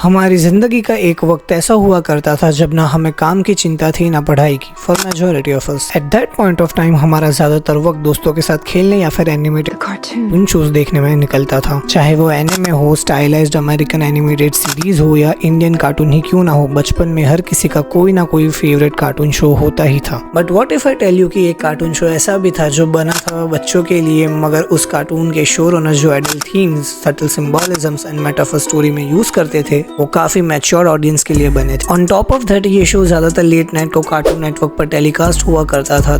हमारी जिंदगी का एक वक्त ऐसा हुआ करता था जब ना हमें काम की चिंता थी ना पढ़ाई की, for majority of us. At that point of time हमारा ज्यादातर वक्त दोस्तों के साथ खेलने या फिर एनिमेटेड कार्टून शोज देखने में निकलता था। चाहे वो एनिमे हो, स्टाइलाइज्ड अमेरिकन एनिमेटेड सीरीज हो या इंडियन कार्टून ही क्यों ना हो, बचपन में हर किसी का कोई ना कोई फेवरेट कार्टून शो होता ही था। But what if I tell you कि एक कार्टून शो ऐसा भी था जो बना था बच्चों के लिए, मगर उस कार्टून के शो रनर जो adult themes, subtle symbolisms and metaphor story में यूज करते थे वो काफी मैच्योर ऑडियंस के लिए बने थे। ऑन टॉप ऑफ दैट ये शो ज्यादातर लेट नाइट को कार्टून नेटवर्क पर टेलीकास्ट हुआ करता था।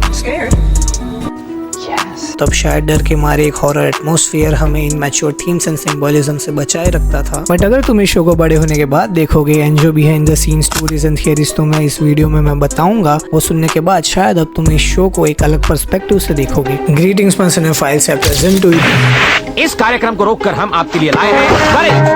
तब शायद डर के मारे एक हॉरर एटमॉस्फेयर हमें in mature themes and symbolism से बचाए रखता था। बट अगर तुम इस शो को बड़े होने के बाद देखोगे एंड जो भी है in the scene stories and theories तो मैं इस वीडियो में बताऊंगा, वो सुनने के बाद शायद अब तुम इस शो को एक अलग पर्सपेक्टिव से देखोगे। ग्रीटिंग्स फ्रॉम सिनेफाइल्स से प्रेजेंट टू इस कार्यक्रम को रोककर हम आपके लिए लाए हैं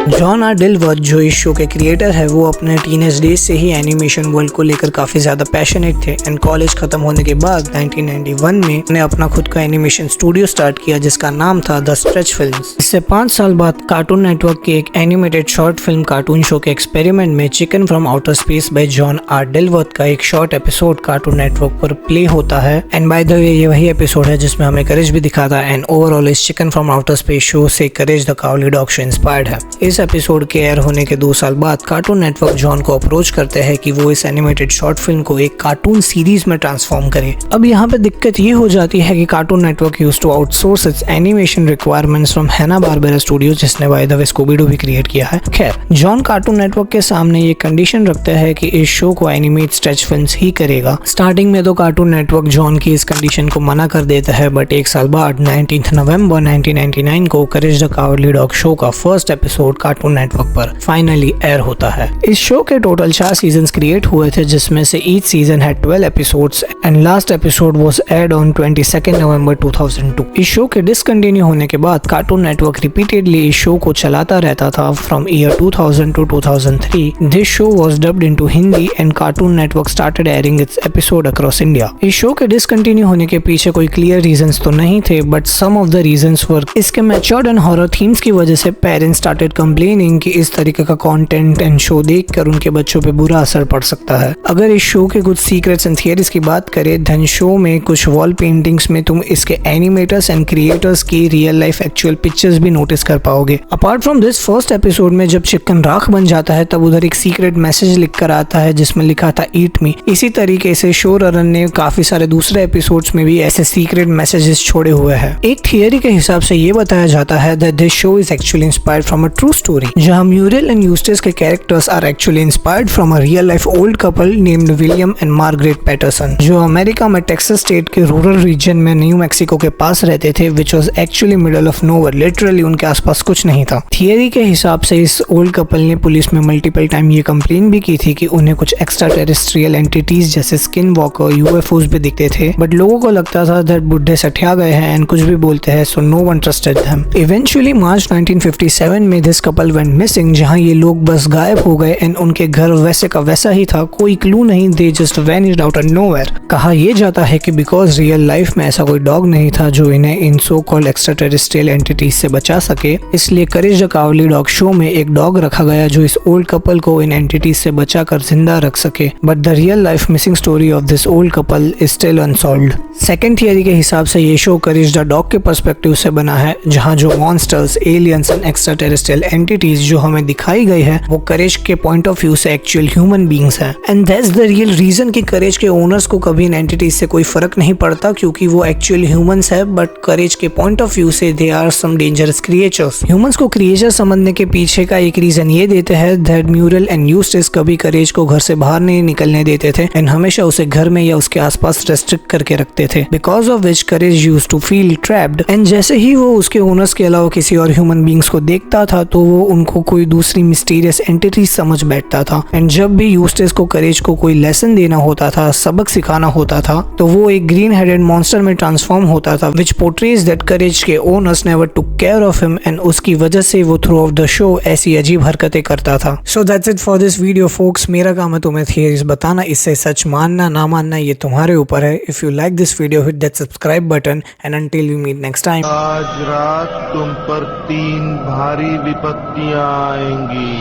जॉन आर डिलवर्थ, जो इस शो के क्रिएटर है। वो अपने टीनेज डेज से ही एनिमेशन वर्ल्ड को लेकर काफी ज्यादा पैशनेट थे एंड कॉलेज खत्म होने के बाद 1991 में उन्हें अपना खुद का एनिमेशन स्टूडियो स्टार्ट किया जिसका नाम था द स्ट्रेच फिल्म्स। इससे 5 साल बाद कार्टून नेटवर्क के एक animated short film cartoon show के एक्सपेरिमेंट में Chicken from Outer Space by John R Dilworth का एक शॉर्ट एपिसोड कार्टून नेटवर्क पर प्ले होता है। एंड बाय द वे ये वही एपिसोड है जिसमें हमें करेज भी दिखाता है एंड ओवरऑल इस Chicken from Outer Space show से Courage the Cowardly Dog show inspired है। इस एपिसोड के एयर होने के 2 साल बाद कार्टून नेटवर्क जॉन को अप्रोच करते हैं कि वो इस एनिमेटेड शॉर्ट फिल्म को एक कार्टून सीरीज में ट्रांसफॉर्म करे। अब यहाँ पे दिक्कत ये हो जाती है कि Cartoon Network used to outsource its animation requirements from Hanna Barbera studio, जिसने बाय द वे स्कूबी-डू भी क्रिएट किया है। खैर, जॉन कार्टून नेटवर्क के सामने ये कंडीशन रखते हैं कि इस शो को एनिमेट स्ट्रेच फिल्म्स ही करेगा। स्टार्टिंग में तो कार्टून नेटवर्क जॉन की इस कंडीशन को मना कर देता है, बट 1 साल बाद 19 नवंबर 1999 को करेज द काउली डॉग शो का फर्स्ट एपिसोड कार्टून नेटवर्क पर फाइनली एयर होता है। इस शो के टोटल 4 सीजन्स क्रिएट हुए थे, जिसमें से each season had 12 episodes and last episode was aired on 22 November 2002। इस शो के डिसकंटिन्यू होने के बाद कार्टून नेटवर्क रिपीटेडली इस शो को चलाता रहता था from year 2000 to 2003। This show was dubbed into Hindi and cartoon network started airing its episode across India. इस शो के डिसकंटिन्यू होने के पीछे कोई क्लियर रीजंस तो नहीं थे, but some of the reasons वर इसके मैच्योर्ड एंड हॉरर थीम्स की वजह से पेरेंट्स स्टार्टेड कंप्लेनिंग कि इस तरीके का कंटेंट एंड शो देखकर उनके बच्चों पे बुरा असर पड़ सकता है। अगर इस शो के कुछ सीक्रेट्स एंड थियरीज की बात करें, धन शो में कुछ वॉल पेंटिंग्स में तुम इसके एनिमेटर्स एंड क्रिएटर्स की रियल लाइफ एक्चुअल पिक्चर्स भी नोटिस कर पाओगे। Apart from this, first episode में जब चिकन राख बन जाता है तब उधर एक सीक्रेट मैसेज लिख कर आता है जिसमें लिखा था ईट मी। इसी तरीके से शो रनर ने काफी सारे दूसरे एपिसोड्स में भी ऐसे सीक्रेट मैसेजेस छोड़े हुए हैं। एक थियरी के हिसाब से ये बताया जाता है that this show is actually inspired from a true story, जहां म्यूरियल एंड यूस्टिस के characters are actually inspired from a real life old couple named William and Margaret Patterson, जो अमेरिका में टेक्सास स्टेट के rural region में New Mexico के पास रहते थे, which was actually middle of nowhere. Literally उनके आसपास कुछ नहीं था। थियरी के हिसाब से इस ओल्ड कपल ने पुलिस में मल्टीपल टाइम ये कंप्लेन भी की थी कि उन्हें कुछ एक्स्ट्रा टेरेस्ट्रियल एंटिटीज जैसे स्किन वॉकर, यूएफओस भी दिखते थे, बट लोगों को लगता था दैट बुढ़े सठिया गए हैं एंड कुछ भी बोलते हैं, so no one trusted them. Eventually March 1957 में दिस कपल वेंट मिसिंग, जहां ये लोग बस गायब हो गए एंड उनके घर वैसे का वैसा ही था, कोई क्लू नहीं, they just vanished out of nowhere. कहा यह जाता है कि बिकॉज रियल लाइफ में ऐसा कोई डॉग नहीं था जो इन्हें इन so called extra terrestrial entities से बचा सके, इसलिए Courage the Cowardly Dog show में एक डॉग रखा गया जो इस ओल्ड कपल को इन एंटिटीज से बचाकर जिंदा रख सके। But the real life missing story of this old couple is still unsolved. Second theory के हिसाब से ये शो करेज द डॉग के पर्सपेक्टिव से बना है, जहां जो monsters, aliens and extra terrestrial entities जो हमें दिखाई गई है वो करेज के पॉइंट ऑफ व्यू से एक्चुअल ह्यूमन बीइंग्स हैं। And that's the real reason कि करेज के ओनर्स को कभी इन एंटिटीज से कोई फर्क नहीं पड़ता, क्योंकि वो एक्चुअल ह्यूमंस है, बट करेज के पॉइंट ऑफ व्यू से they are some dangerous creatures. Humans को क्रिएचर समझने के पीछे का एक रीजन ये देते हैं दैट म्यूरियल एंड यूस्टिस कभी करेज को घर से बाहर नहीं निकलने देते थे एंड हमेशा उसे घर में या उसके आसपास रेस्ट्रिक्ट करके रखते थे, because of which Courage used to feel trapped. And जैसे ही वो उसके ओनर्स के अलावा किसी और ह्यूमन बीइंग्स को देखता था तो वो उनको कोई दूसरी मिस्टीरियस एंटिटी समझ बैठता था। एंड जब भी यूस्टिस को करेज को कोई लेसन देना होता था, सबक सिखाना होता था, तो वो एक ग्रीन हेडेड मॉन्स्टर में ट्रांसफॉर्म होता था, विच पोर्ट्रेज दैट करेज के owners never took care of him and उसकी वजह से वो थ्रू आउट द शो ऐसी अजीब हरकतें करता था। So that's it for this video folks. मेरा काम है तुम्हें थियरीज बताना, इससे सच मानना ना मानना ये तुम्हारे ऊपर है। If you like this video hit that subscribe button and until we meet next time. आज रात तुम पर 3 भारी विपत्तियां आएंगी,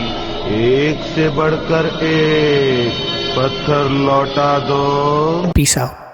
एक से बढ़कर एक। पत्थर लौटा दो। Peace out.